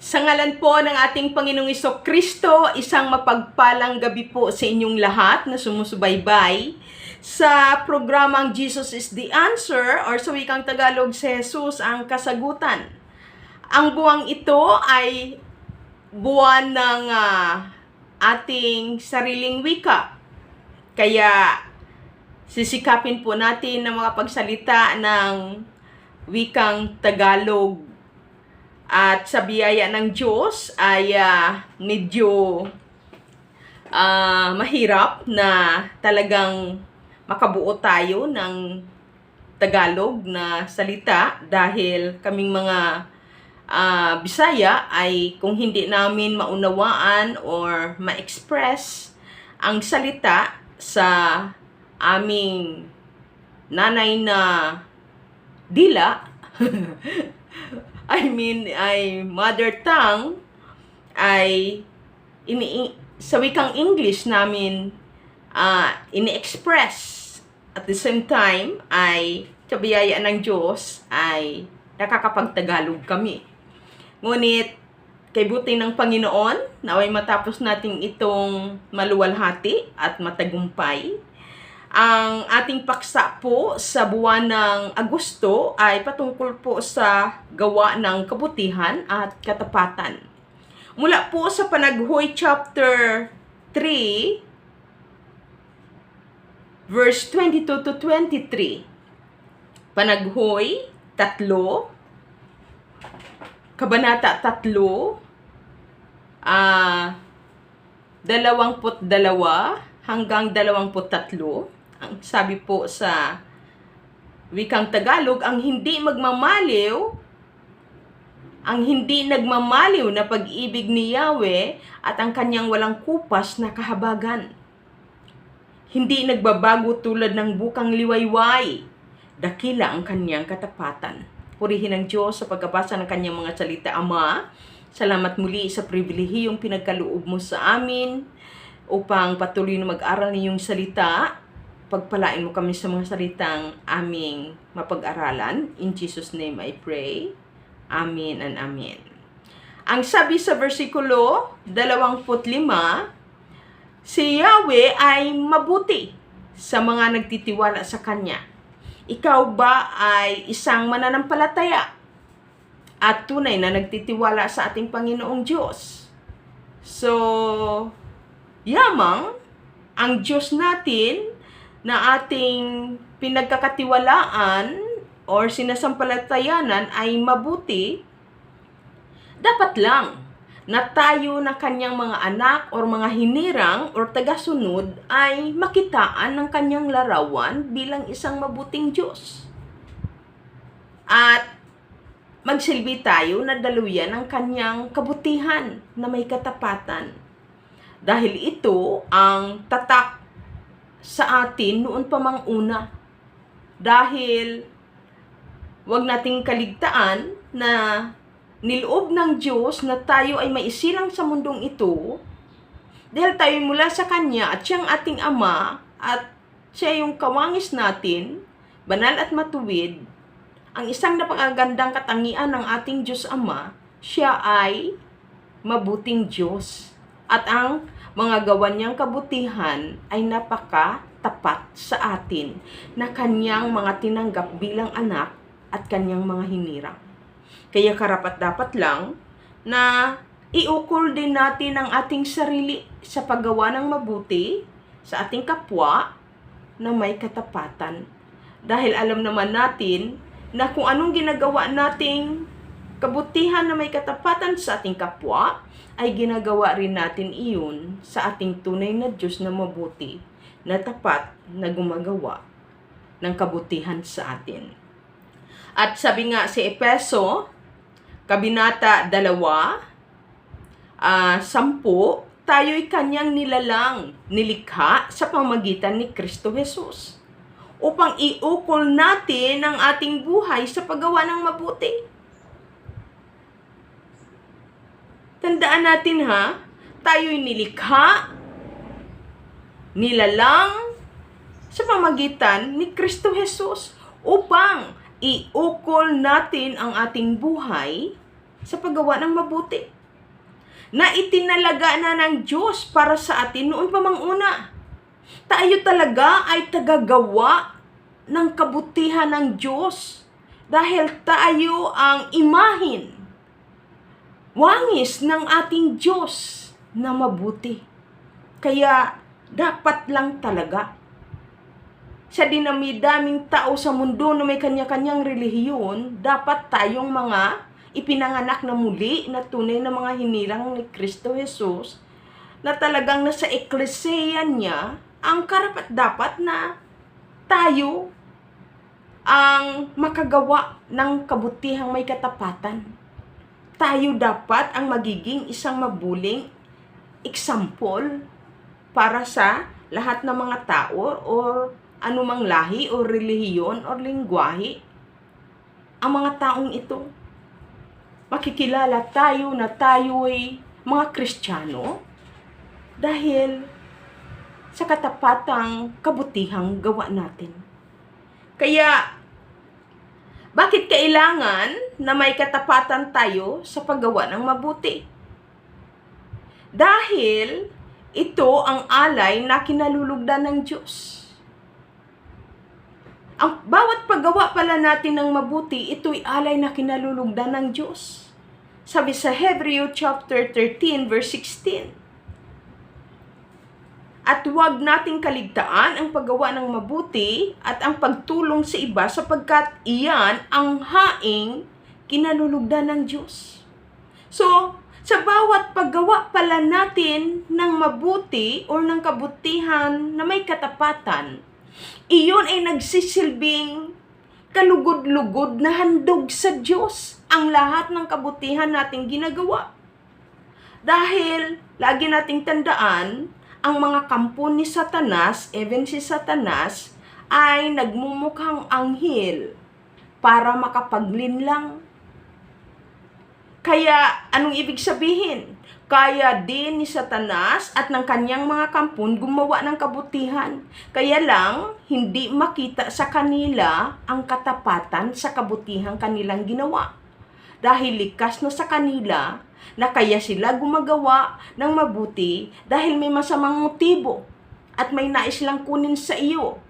Sa ngalan po ng ating Panginoong Kristo, isang mapagpalang gabi po sa inyong lahat na sumusubaybay sa programang Jesus is the Answer or sa wikang Tagalog, si Jesus ang kasagutan. Ang buwang ito ay buwan ng ating sariling wika. Kaya sisikapin po natin na makapagsalita ng wikang Tagalog. At sa biyaya ng Diyos ay medyo mahirap na talagang makabuo tayo ng Tagalog na salita dahil kaming mga Bisaya ay kung hindi namin maunawaan or ma-express ang salita sa aming nanay na dila ay mother tongue, ay sa wikang English namin ini-express. At the same time, ay sa biyaya ng Diyos, ay nakakapagtagalog kami. Ngunit, kay buti ng Panginoon, naway matapos natin itong maluwalhati at matagumpay. Ang ating paksa po sa buwan ng Agosto ay patungkol po sa gawa ng kabutihan at katapatan. Mula po sa Panaghoy chapter 3, verse 22 to 23. Panaghoy 3, Kabanata 3, 22 hanggang 23. Ang sabi po sa wikang Tagalog, ang hindi nagmamaliw na pag-ibig ni Yahweh at ang kanyang walang kupas na kahabagan. Hindi nagbabago tulad ng bukang liwayway. Dakila ang kanyang katapatan. Purihin ang Diyos sa pagkabasa ng kanyang mga salita. Ama, salamat muli sa pribilehiyong pinagkaloob mo sa amin upang patuloy na mag-aral ng iyong salita. Pagpalain mo kami sa mga salitang aming mapag-aralan. In Jesus' name I pray. Amen and amen. Ang sabi sa versikulo 25, si Yahweh ay mabuti sa mga nagtitiwala sa Kanya. Ikaw ba ay isang mananampalataya at tunay na nagtitiwala sa ating Panginoong Diyos? So, yamang ang Diyos natin na ating pinagkakatiwalaan or sinasampalatayanan ay mabuti, dapat lang na tayo na kanyang mga anak or mga hinirang or tagasunod ay makitaan ng kanyang larawan bilang isang mabuting Diyos. At magsilbi tayo na daluyan ng kanyang kabutihan na may katapatan. Dahil ito ang tatak sa atin noon pa mang una. Dahil wag nating kaligtaan na niloob ng Diyos na tayo ay maisilang sa mundong ito dahil tayo mula sa Kanya at siyang ating Ama at siya yung kawangis natin, banal at matuwid. Ang isang napakagandang katangian ng ating Diyos Ama, siya ay mabuting Diyos. At ang mga gawa niyang kabutihan ay napaka-tapat sa atin na kanyang mga tinanggap bilang anak at kanyang mga hinirang. Kaya karapat-dapat lang na iukol din natin ang ating sarili sa paggawa ng mabuti sa ating kapwa na may katapatan. Dahil alam naman natin na kung anong ginagawa nating kabutihan na may katapatan sa ating kapwa, ay ginagawa rin natin iyon sa ating tunay na Diyos na mabuti, na tapat na gumagawa ng kabutihan sa atin. At sabi nga si Efeso, Kabinata 2, 10, tayo'y kanyang nilikha sa pamamagitan ni Kristo Jesus, upang iukol natin ang ating buhay sa paggawa ng mabuti. Tandaan natin tayo'y nilikha, nilalang sa pamamagitan ni Kristo Jesus upang iukol natin ang ating buhay sa paggawa ng mabuti na itinalaga na ng Diyos para sa atin noon pa mang una. Tayo talaga ay tagagawa ng kabutihan ng Diyos dahil tayo ang imahin, wangis ng ating Diyos na mabuti. Kaya dapat lang talaga sa dinami-daming tao sa mundo na may kanya-kanyang relihiyon, dapat tayong mga ipinanganak na muli na tunay na mga hinirang ni Kristo Jesus na talagang nasa eklesiya niya ang karapat-dapat na tayo ang makagawa ng kabutihang may katapatan. Tayo dapat ang magiging isang mabuling example para sa lahat ng mga tao o anumang lahi o relihiyon o lingwahe. Ang mga taong ito, makikilala tayo na tayo ay mga Kristiyano dahil sa katapatang kabutihang gawa natin. Kaya, bakit kailangan na may katapatan tayo sa paggawa ng mabuti? Dahil ito ang alay na kinalulugdan ng Diyos. Ang bawat paggawa pala natin ng mabuti, ito'y alay na kinalulugdan ng Diyos. Sabi sa Hebreo chapter 13 verse 16. At huwag nating kaligtaan ang paggawa ng mabuti at ang pagtulong sa iba sapagkat iyan ang haing kinalulugdan ng Diyos. So, sa bawat paggawa pala natin ng mabuti o ng kabutihan na may katapatan, iyon ay nagsisilbing kalugod-lugod na handog sa Diyos ang lahat ng kabutihan nating ginagawa. Dahil lagi nating tandaan, ang mga kampo ni Satanas, even si Satanas, ay nagmumukhang anghel para makapaglinlang. Kaya, anong ibig sabihin? Kaya din ni Satanas at ng kanyang mga kampon gumawa ng kabutihan. Kaya lang, hindi makita sa kanila ang katapatan sa kabutihang kanilang ginawa. Dahil likas na sa kanila na kaya sila gumagawa ng mabuti dahil may masamang motibo at may nais lang kunin sa iyo.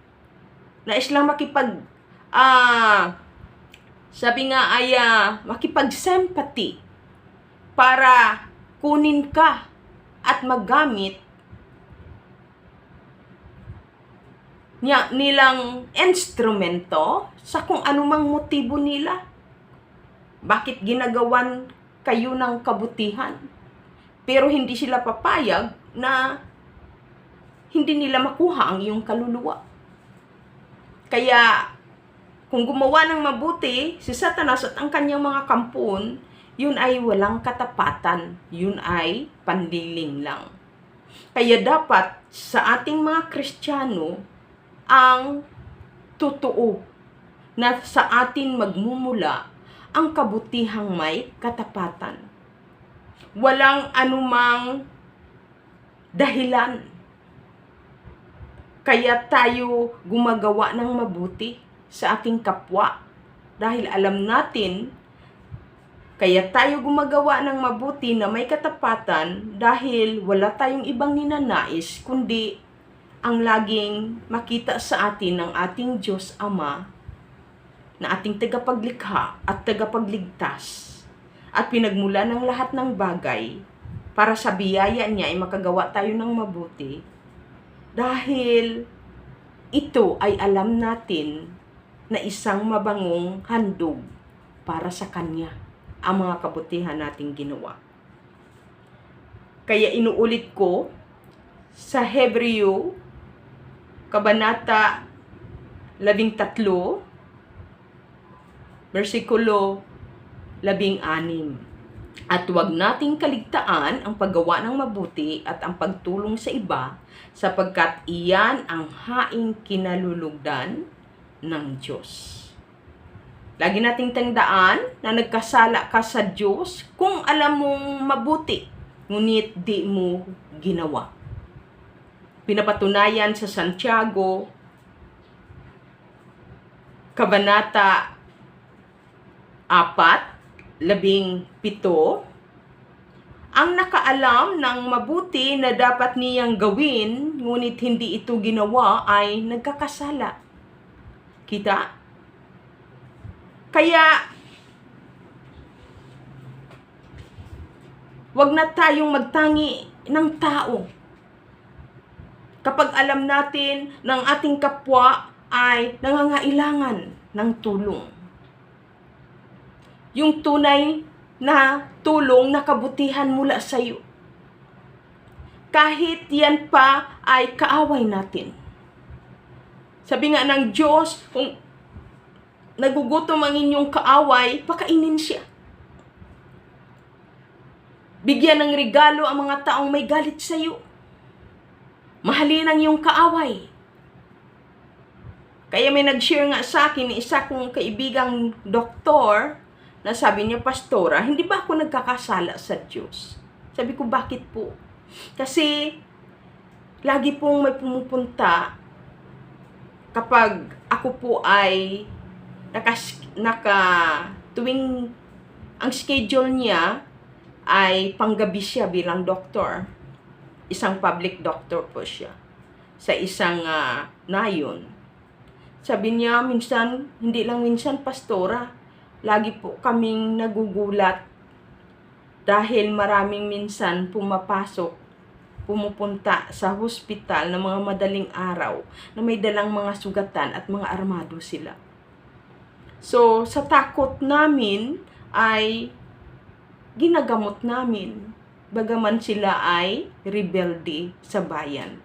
Nais lang makipag-sympathy para kunin ka at maggamit nilang instrumento sa kung anumang motibo nila. Bakit ginagawan kayo ng kabutihan? Pero hindi sila papayag na hindi nila makuha ang iyong kaluluwa. Kaya, kung gumawa ng mabuti, si Satanas at ang kanyang mga kampon, yun ay walang katapatan. Yun ay panliling lang. Kaya dapat sa ating mga Kristiyano, ang totoo na sa atin magmumula ang kabutihang may katapatan. Walang anumang dahilan kaya tayo gumagawa ng mabuti sa ating kapwa. Dahil alam natin, kaya tayo gumagawa ng mabuti na may katapatan dahil wala tayong ibang ninanais kundi ang laging makita sa atin ng ating Diyos Ama na ating tagapaglikha at tagapagligtas at pinagmula ng lahat ng bagay para sa biyaya niya ay makagawa tayo ng mabuti dahil ito ay alam natin na isang mabangong handog para sa Kanya ang mga kabutihan nating ginawa. Kaya inuulit ko sa Hebreo Kabanata 13 versikulo 16. At huwag nating kaligtaan ang paggawa ng mabuti at ang pagtulong sa iba sapagkat iyan ang haing kinalulugdan ng Diyos. Lagi nating tandaan na nagkasala ka sa Diyos kung alam mong mabuti, ngunit di mo ginawa. Pinapatunayan sa Santiago, Kabanata 4, 17, ang nakaalam ng mabuti na dapat niyang gawin, ngunit hindi ito ginawa, ay nagkakasala. Kita? Kaya, wag na tayong magtangi ng tao. Kapag alam natin ng ating kapwa ay nangangailangan ng tulong. Yung tunay na tulong na kabutihan mula sa iyo. Kahit yan pa ay kaaway natin. Sabi nga ng Diyos, kung nagugutom ang inyong kaaway, pakainin siya. Bigyan ng regalo ang mga taong may galit sa iyo. Mahalin ang iyong kaaway. Kaya may nag-share nga sa akin, isa kong kaibigang doktor, na sabi niya, Pastora, hindi ba ako nagkakasala sa Diyos? Sabi ko, bakit po? Kasi, lagi pong may pumupunta kapag ako po ay tuwing ang schedule niya ay panggabi siya bilang doktor. Isang public doctor po siya. Sa isang nayon. Sabi niya, minsan, hindi lang minsan, Pastora, lagi po kaming nagugulat dahil maraming minsan pumupunta sa hospital ng mga madaling araw na may dalang mga sugatan at mga armado sila. So, sa takot namin ay ginagamot namin, bagaman sila ay rebelde sa bayan.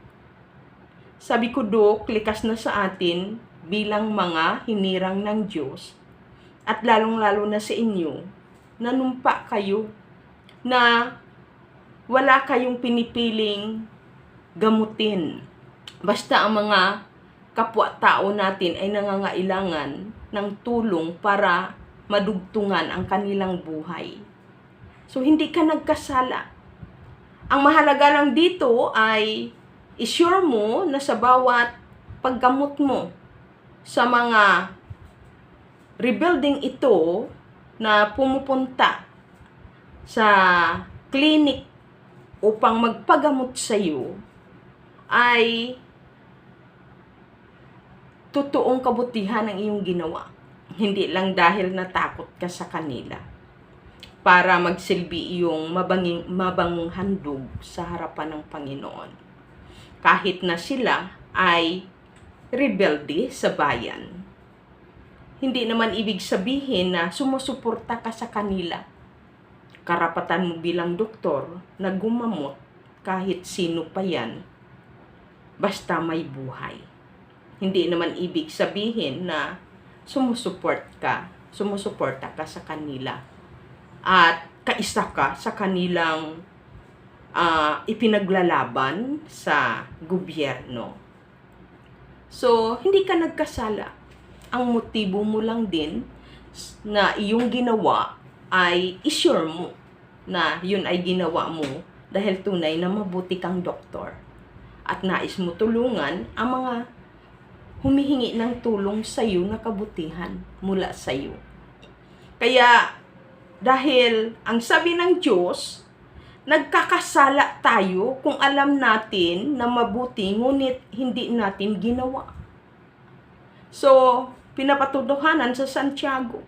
Sabi ko, Dok, likas na sa atin bilang mga hinirang ng Diyos at lalong-lalo na sa inyo, nanumpa kayo na wala kayong pinipiling gamutin. Basta ang mga kapwa-tao natin ay nangangailangan ng tulong para madugtungan ang kanilang buhay. So, hindi ka nagkasala. Ang mahalaga lang dito ay isure mo na sa bawat paggamot mo sa mga rebuilding ito na pumupunta sa clinic upang magpagamot sa iyo ay totoong kabutihan ang iyong ginawa. Hindi lang dahil natakot ka sa kanila para magsilbi iyong mabangong handog sa harapan ng Panginoon. Kahit na sila ay rebelde sa bayan. Hindi naman ibig sabihin na sumusuporta ka sa kanila. Karapatan mo bilang doktor na gumamot kahit sino pa yan, basta may buhay. Hindi naman ibig sabihin na sumusuporta ka sa kanila at kaisa ka sa kanilang ipinaglalaban sa gobyerno. So, hindi ka nagkasala. Ang motibo mo lang din na iyong ginawa ay isure mo na yun ay ginawa mo dahil tunay na mabuti kang doktor at nais mo tulungan ang mga humihingi ng tulong sa iyo na kabutihan mula sa iyo. Kaya dahil ang sabi ng Diyos, nagkakasala tayo kung alam natin na mabuti ngunit hindi natin ginawa. So, pinapatuduhanan sa Santiago,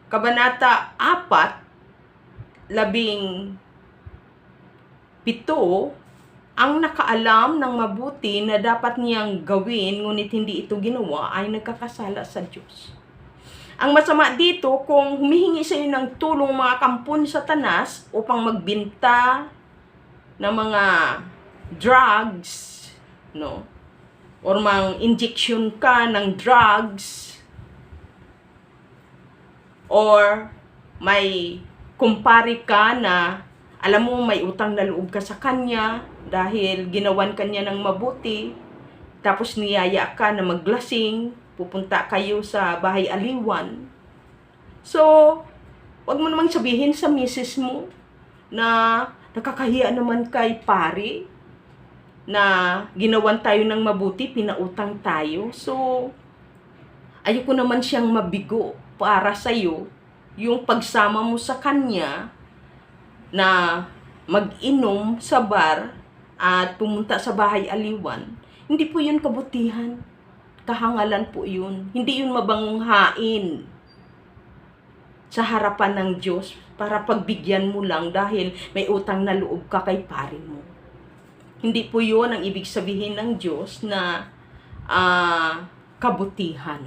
Kabanata 4:17, ang nakaalam ng mabuti na dapat niyang gawin ngunit hindi ito ginawa ay nagkakasala sa Diyos. Ang masama dito, kung humihingi sa iyo ng tulong mga kampon Satanas upang magbenta ng mga drugs, no? Or mang injection ka ng drugs, or may kumpari ka na alam mo may utang na loob ka sa kanya dahil ginawan kanya ng mabuti, tapos niyaya ka na maglasing, pupunta kayo sa bahay aliwan. So, wag mo namang sabihin sa misis mo na nakakahiya naman kay pare na ginawan tayo ng mabuti, pinautang tayo. So, ayoko naman siyang mabigo para sa'yo yung pagsama mo sa kanya na mag-inom sa bar at pumunta sa bahay aliwan, hindi po yun kabutihan. Kahangalan po yun. Hindi yun mabanghain sa harapan ng Diyos para pagbigyan mo lang dahil may utang na loob ka kay pare mo. Hindi po yun ang ibig sabihin ng Diyos na kabutihan.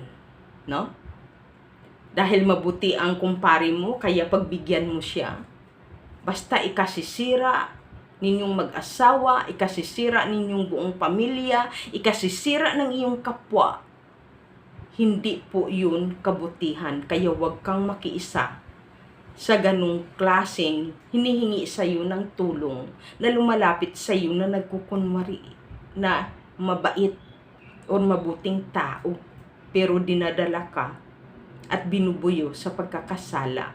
No? Dahil mabuti ang kumpare mo, kaya pagbigyan mo siya. Basta ikasisira ninyong mag-asawa, ikasisira ninyong buong pamilya, ikasisira ng iyong kapwa, hindi po yun kabutihan. Kaya huwag kang makiisa sa ganung klaseng hinihingi sa iyo ng tulong na lumalapit sa iyo na nagkukunwari na mabait o mabuting tao, pero dinadala ka at binubuyo sa pagkakasala.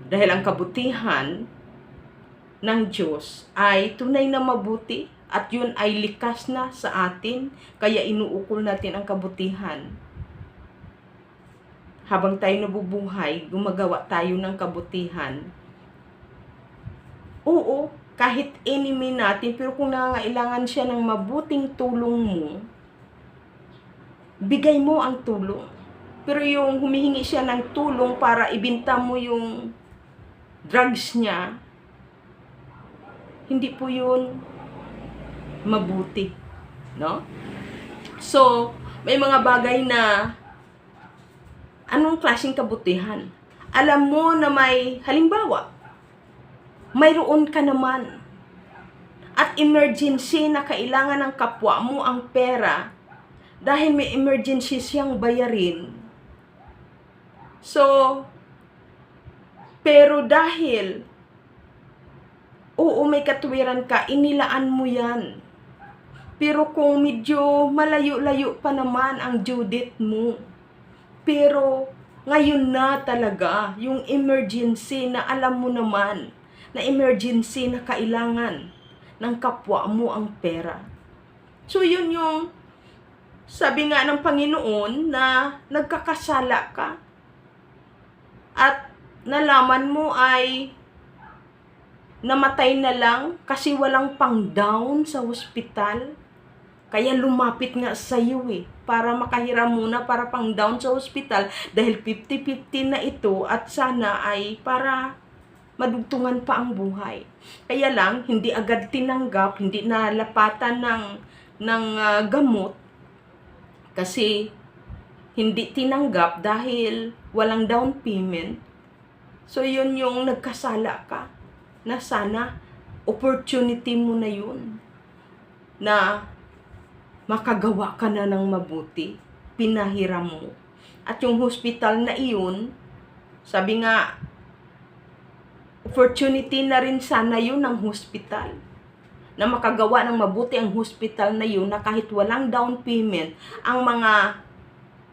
Dahil ang kabutihan ng Diyos ay tunay na mabuti at yun ay likas na sa atin, kaya inuukol natin ang kabutihan. Habang tayo nabubuhay, gumagawa tayo ng kabutihan. Oo, kahit enemy natin, pero kung nangangailangan siya ng mabuting tulong mo, bigay mo ang tulong. Pero yung humihingi siya ng tulong para ibenta mo yung drugs niya, hindi po yun mabuti, no? So, may mga bagay na anong klaseng kabutihan? Alam mo na may, halimbawa, mayroon ka naman at emergency na kailangan ng kapwa mo ang pera dahil may emergency siyang bayarin. So, pero dahil oo, may katuwiran ka, inilaan mo yan. Pero kung medyo malayo-layo pa naman ang due date mo, pero ngayon na talaga yung emergency na alam mo naman na emergency na kailangan ng kapwa mo ang pera. So yun yung sabi nga ng Panginoon na nagkakasala ka at nalaman mo ay namatay na lang kasi walang pang-down sa hospital. Kaya lumapit nga sa iyo para makahiram muna para pang-down sa hospital dahil 50-50 na ito at sana ay para madugtungan pa ang buhay. Kaya lang, hindi agad tinanggap, hindi nalapatan ng gamot kasi hindi tinanggap dahil walang down payment. So yun yung nagkasala ka na sana opportunity mo na yun na makagawa ka na ng mabuti, pinahiram mo. At yung hospital na iyon, sabi nga, opportunity na rin sana yun ng hospital. Na makagawa ng mabuti ang hospital na yun na kahit walang down payment, ang mga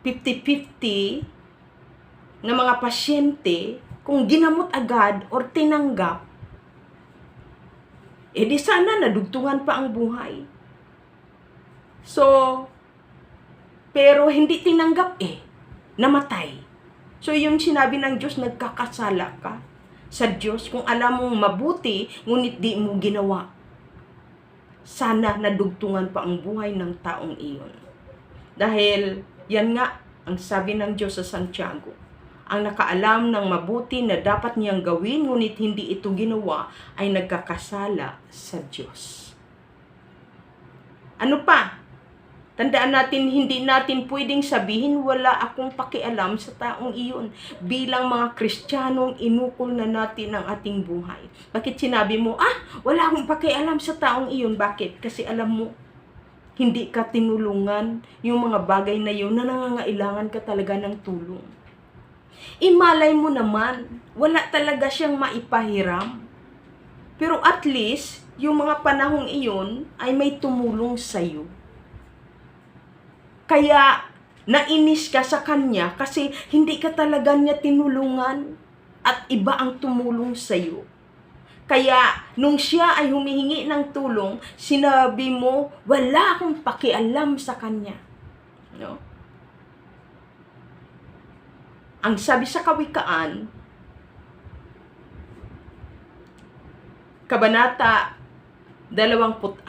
50-50 na mga pasyente, kung ginamot agad or tinanggap, di sana nadugtungan pa ang buhay. So, pero hindi tinanggap namatay. So, yung sinabi ng Diyos, nagkakasala ka sa Diyos kung alam mong mabuti, ngunit di mo ginawa. Sana nadugtungan pa ang buhay ng taong iyon. Dahil, yan nga, ang sabi ng Diyos sa Santiago, ang nakaalam ng mabuti na dapat niyang gawin, ngunit hindi ito ginawa, ay nagkakasala sa Diyos. Ano pa? Tandaan natin, hindi natin pwedeng sabihin wala akong pakialam sa taong iyon. Bilang mga Kristiyanong, inukol na natin ang ating buhay. Bakit sinabi mo, wala akong pakialam sa taong iyon? Bakit? Kasi alam mo, hindi ka tinulungan yung mga bagay na yun na nangangailangan ka talaga ng tulong. Imalay mo naman, wala talaga siyang maipahiram. Pero at least, yung mga panahong iyon ay may tumulong sa'yo. Kaya nainis ka sa kanya kasi hindi ka talaga niya tinulungan at iba ang tumulong sa'yo. Kaya nung siya ay humihingi ng tulong, sinabi mo, wala akong pakialam sa kanya. No? Ang sabi sa Kawikaan, Kabanata 24:12,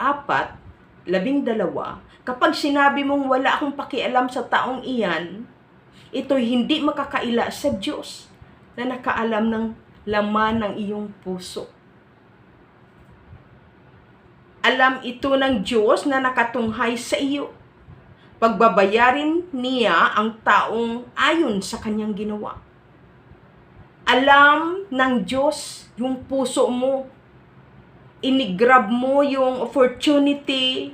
kapag sinabi mong wala akong pakialam sa taong iyan, ito'y hindi makakaila sa Diyos na nakaalam ng laman ng iyong puso. Alam ito ng Diyos na nakatunghay sa iyo. Pagbabayarin niya ang taong ayon sa kanyang ginawa. Alam ng Diyos yung puso mo. Inigrab mo yung opportunity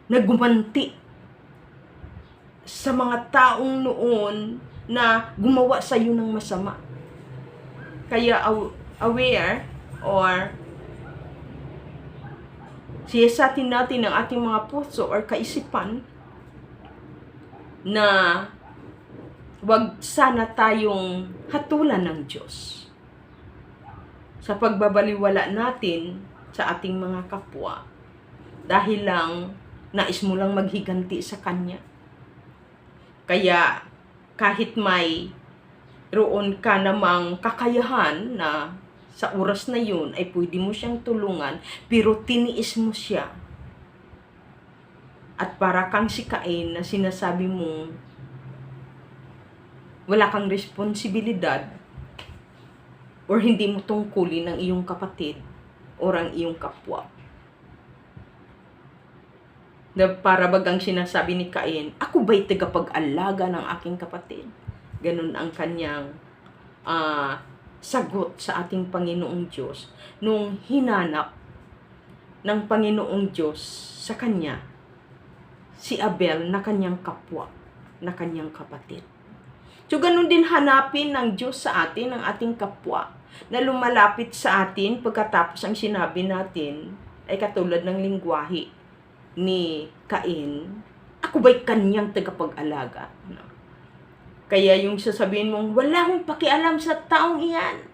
na gumanti sa mga taong noon na gumawa sa iyo ng masama. Kaya aware or siyasatin natin ang ating mga puso or kaisipan na wag sana tayong hatulan ng Diyos sa pagbabaliwala natin sa ating mga kapwa dahil lang nais mo lang maghiganti sa Kanya. Kaya kahit may roon ka namang kakayahan na sa oras na yun ay pwede mo siyang tulungan, pero tiniis mo siya. At para kang si Cain na sinasabi mo wala kang responsibilidad or hindi mo tungkulin ang iyong kapatid o ang iyong kapwa. Na para bagang sinasabi ni Cain, ako ba'y tagapag-alaga ng aking kapatid? Ganun ang kanyang sagot sa ating Panginoong Diyos nung hinanap ng Panginoong Diyos sa kanya si Abel na kanyang kapwa, na kanyang kapatid. So ganun din hanapin ng Diyos sa atin, ang ating kapwa, na lumalapit sa atin pagkatapos ang sinabi natin ay katulad ng lingwahe ni Cain, ako ba'y kanyang tagapag-alaga? No? Kaya yung sasabihin mong, wala akong pakialam sa taong iyan.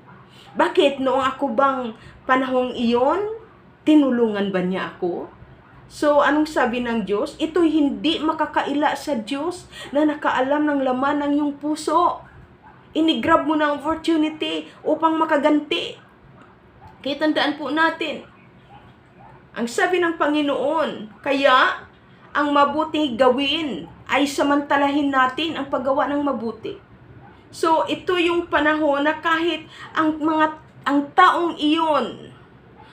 Bakit? Noong ako bang panahong iyon, tinulungan ba niya ako? So, anong sabi ng Diyos? Ito'y hindi makakaila sa Diyos na nakaalam ng laman ng iyong puso. Inigrab mo ng opportunity upang makaganti. Kaya tandaan po natin, ang sabi ng Panginoon, kaya ang mabuti gawin ay samantalahin natin ang paggawa ng mabuti. So, ito yung panahon na kahit ang taong iyon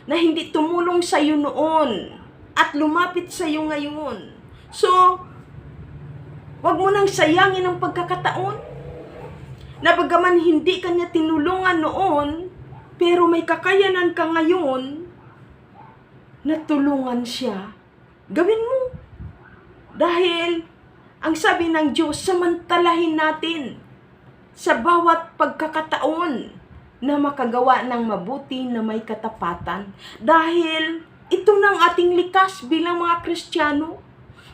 na hindi tumulong sa iyo noon at lumapit sa iyo ngayon. So, wag mo nang sayangin ang pagkakataon. Na bagaman hindi kanya tinulungan noon, pero may kakayanan ka ngayon na tulungan siya. Gawin mo. Dahil, ang sabi ng Diyos, samantalahin natin sa bawat pagkakataon na makagawa ng mabuti na may katapatan. Dahil, ito ng ating likas bilang mga Kristiyano.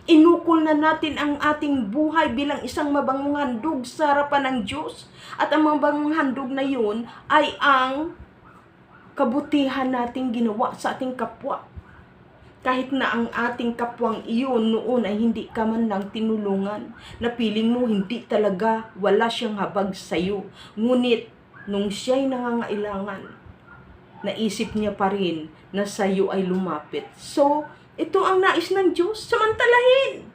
Inukol na natin ang ating buhay bilang isang mabangong handog sa harapan ng Diyos. At ang mabangong handog na yun ay ang kabutihan nating ginawa sa ating kapwa. Kahit na ang ating kapwang iyon noon ay hindi ka man lang tinulungan, na piling mo hindi talaga wala siyang habag sa iyo. Ngunit nung siya'y nangangailangan, naisip niya pa rin na sa iyo ay lumapit. So, ito ang nais ng Diyos, samantalahin.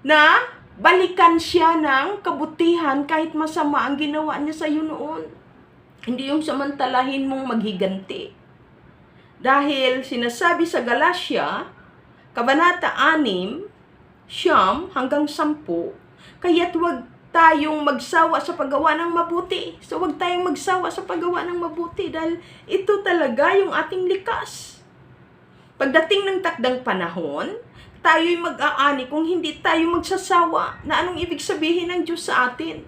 Na balikan siya ng kabutihan kahit masama ang ginawa niya sa iyo noon. Hindi yung samantalahin mong maghiganti. Dahil sinasabi sa Galatia, Kabanata 6, 9 hanggang 10, kaya't huwag tayong magsawa sa paggawa ng mabuti. So huwag tayong magsawa sa paggawa ng mabuti dahil ito talaga yung ating likas. Pagdating ng takdang panahon, tayo'y mag-aani kung hindi tayo magsasawa. Na anong ibig sabihin ng Diyos sa atin?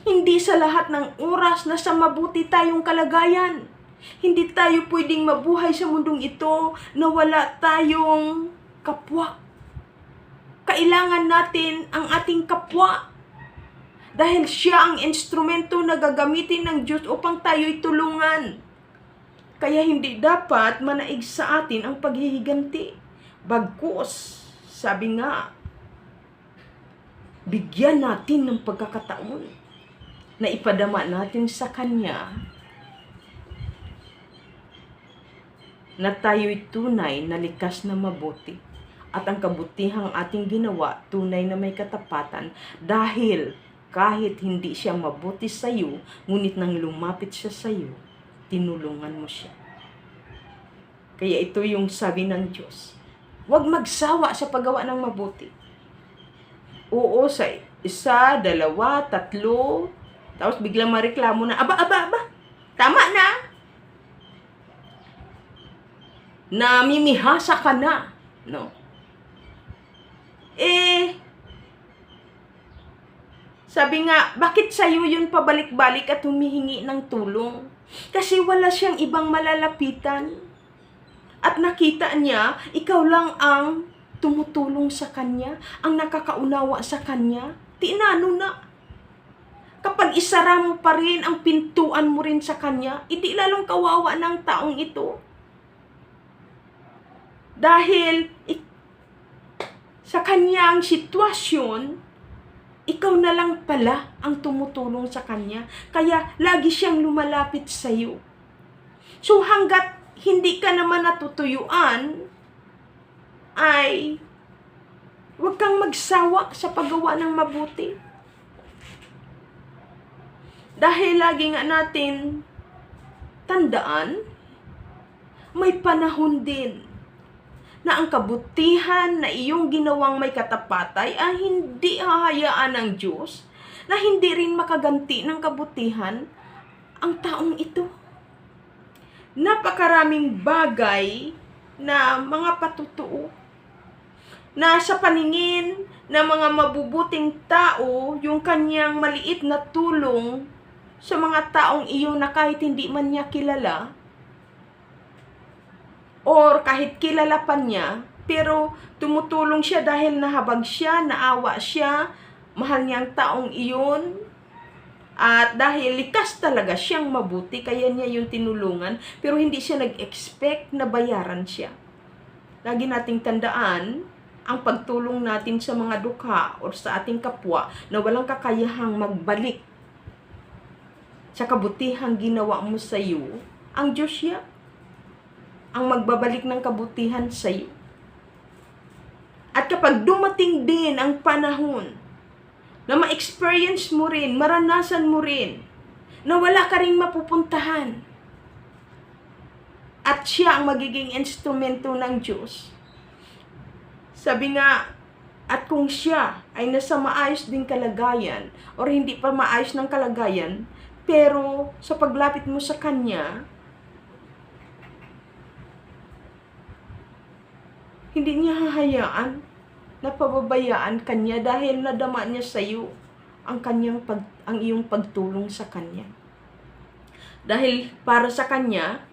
Hindi sa lahat ng oras na sa mabuti tayong kalagayan. Hindi tayo pwedeng mabuhay sa mundong ito na wala tayong kapwa. Kailangan natin ang ating kapwa. Dahil siya ang instrumento na gagamitin ng Diyos upang tayo'y tulungan. Kaya hindi dapat manaig sa atin ang paghihiganti. Bagkus, sabi nga, bigyan natin ng pagkakataon na ipadama natin sa Kanya na tayo'y tunay na likas na mabuti at ang kabutihang ating ginawa tunay na may katapatan dahil kahit hindi siya mabuti sa iyo, ngunit nang lumapit siya sa iyo, tinulungan mo siya. Kaya ito yung sabi ng Diyos. Huwag magsawa sa paggawa ng mabuti. Oo, sa 1, 2, 3, tapos biglang mareklamo na, aba, tama na. Namimihasa ka na, no? Sabi nga, bakit sa'yo yun pabalik-balik at humihingi ng tulong? Kasi wala siyang ibang malalapitan. At nakita niya, ikaw lang ang tumutulong sa kanya, ang nakakaunawa sa kanya. Tinano na. Kapag isara mo pa rin ang pintuan mo rin sa kanya, hindi lalong kawawa ng taong ito. Dahil sa kanyang sitwasyon, ikaw na lang pala ang tumutulong sa kanya. Kaya lagi siyang lumalapit sa iyo. So hanggat hindi ka naman natutuyuan, ay huwag kang magsawa sa paggawa ng mabuti. Dahil lagi nga natin tandaan, may panahon din na ang kabutihan na iyong ginawang may katapatay ay hindi hahayaan ng Diyos na hindi rin makaganti ng kabutihan ang taong ito. Napakaraming bagay na mga patutuo na sa paningin ng mga mabubuting tao, yung kanyang maliit na tulong sa mga taong iyon na kahit hindi man niya kilala, or kahit kilala pa niya, pero tumutulong siya dahil nahabag siya, naawa siya, mahal niya ang taong iyon, at dahil likas talaga siyang mabuti, kaya niya yung tinulungan, pero hindi siya nag-expect na bayaran siya. Lagi nating tandaan, ang pagtulong natin sa mga dukha o sa ating kapwa na walang kakayahang magbalik sa kabutihang ginawa mo sa iyo, ang Diyos siya ang magbabalik ng kabutihan sa iyo. At kapag dumating din ang panahon na ma-experience mo rin, maranasan mo rin, na wala ka ring mapupuntahan, at siya ang magiging instrumento ng Diyos. Sabi nga, at kung siya ay nasa maayos din kalagayan, or hindi pa maayos ng kalagayan, pero sa paglapit mo sa Kanya, hindi niya hahayaan na pababayaan kanya dahil nadama niya sa iyo ang iyong pagtulong sa kanya. Dahil para sa kanya,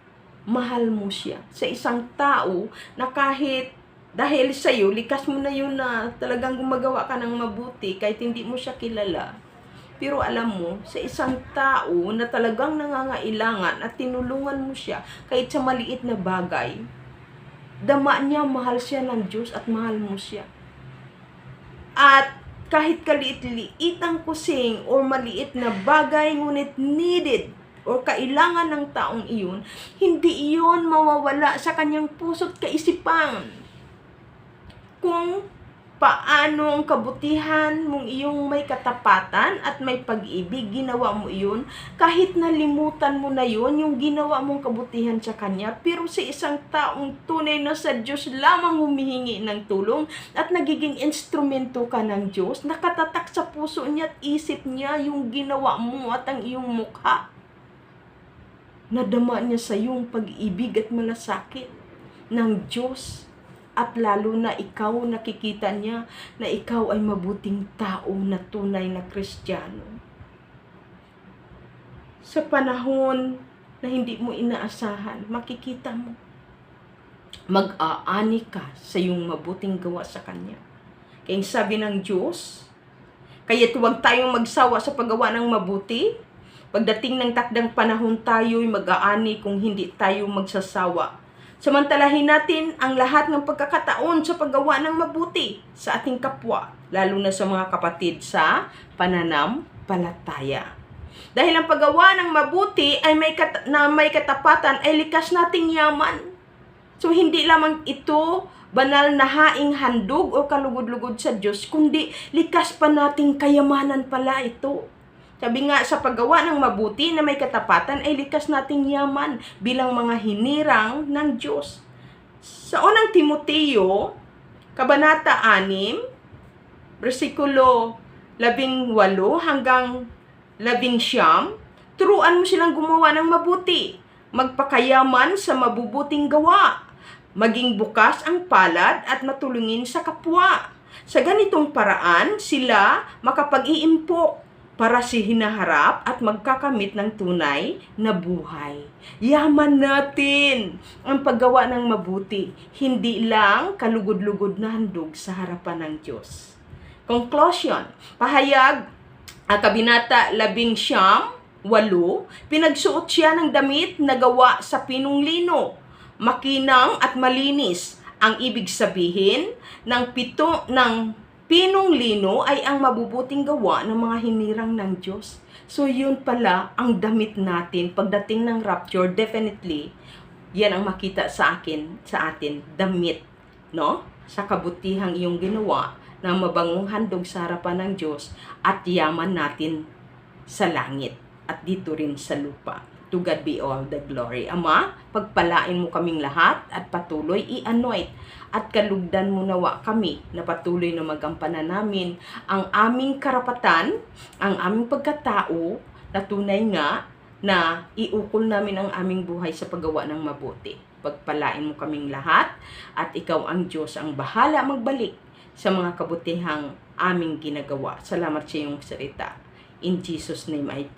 mahal mo siya. Sa isang tao na kahit dahil sa iyo, likas mo na yun na talagang gumagawa ka ng mabuti kahit hindi mo siya kilala. Pero alam mo, sa isang tao na talagang nangangailangan at tinulungan mo siya kahit sa maliit na bagay, dama niya, mahal siya ng Diyos at mahal mo siya. At kahit kaliit-liit ang kusing o maliit na bagay, ngunit needed o kailangan ng taong iyon, hindi iyon mawawala sa kanyang puso't kaisipan. Kung paano ang kabutihan mong iyong may katapatan at may pag-ibig, ginawa mo iyon, kahit nalimutan mo na yun, yung ginawa mong kabutihan sa Kanya, pero sa isang taong tunay na sa Diyos lamang humihingi ng tulong at nagiging instrumento ka ng Diyos, nakatatak sa puso niya at isip niya yung ginawa mo at ang iyong mukha. Nadama niya sa iyong pag-ibig at malasakit ng Diyos. At lalo na ikaw, nakikita niya na ikaw ay mabuting tao na tunay na Kristiyano. Sa panahon na hindi mo inaasahan, makikita mo, mag-aani ka sa iyong mabuting gawa sa Kanya. Kaya sabi ng Diyos, kaya't huwag tayong magsawa sa paggawa ng mabuti. Pagdating ng takdang panahon, tayo'y mag-aani kung hindi tayo magsasawa. Samantalahin natin ang lahat ng pagkakataon sa paggawa ng mabuti sa ating kapwa, lalo na sa mga kapatid sa pananampalataya. Dahil ang paggawa ng mabuti ay may katapatan ay likas nating yaman. So hindi lamang ito banal na haing handog o kalugod-lugod sa Diyos, kundi likas pa nating kayamanan pala ito. Sabi nga, sa paggawa ng mabuti na may katapatan ay likas nating yaman bilang mga hinirang ng Diyos. Sa unang Timoteo, Kabanata 6, versikulo 18 hanggang 19, turuan mo silang gumawa ng mabuti, magpakayaman sa mabubuting gawa, maging bukas ang palad at matulungin sa kapwa. Sa ganitong paraan, sila makapag-iimpok para hinaharap at magkakamit ng tunay na buhay. Yaman natin ang paggawa ng mabuti, hindi lang kalugod-lugod na handog sa harapan ng Diyos. Conclusion, pahayag Kabanata 19:8, pinagsuot siya ng damit na gawa sa pinong lino, makinang at malinis. Ang ibig sabihin ng pinong lino ay ang mabubuting gawa ng mga hinirang ng Diyos. So yun pala ang damit natin pagdating ng rapture. Definitely yan ang makita sa atin, damit, no? Sa kabutihang iyong ginawa na mabangong handog sa harapan ng Diyos at yaman natin sa langit at dito rin sa lupa. To God be all the glory. Ama, pagpalain mo kaming lahat at patuloy i-anoint at kalugdan mo nawa kami na patuloy na magampanan namin ang aming karapatan, ang aming pagkatao na tunay nga na iukol namin ang aming buhay sa paggawa ng mabuti. Pagpalain mo kaming lahat at ikaw ang Diyos ang bahala magbalik sa mga kabutihang aming ginagawa. Salamat sa iyong salita. In Jesus' name I pray.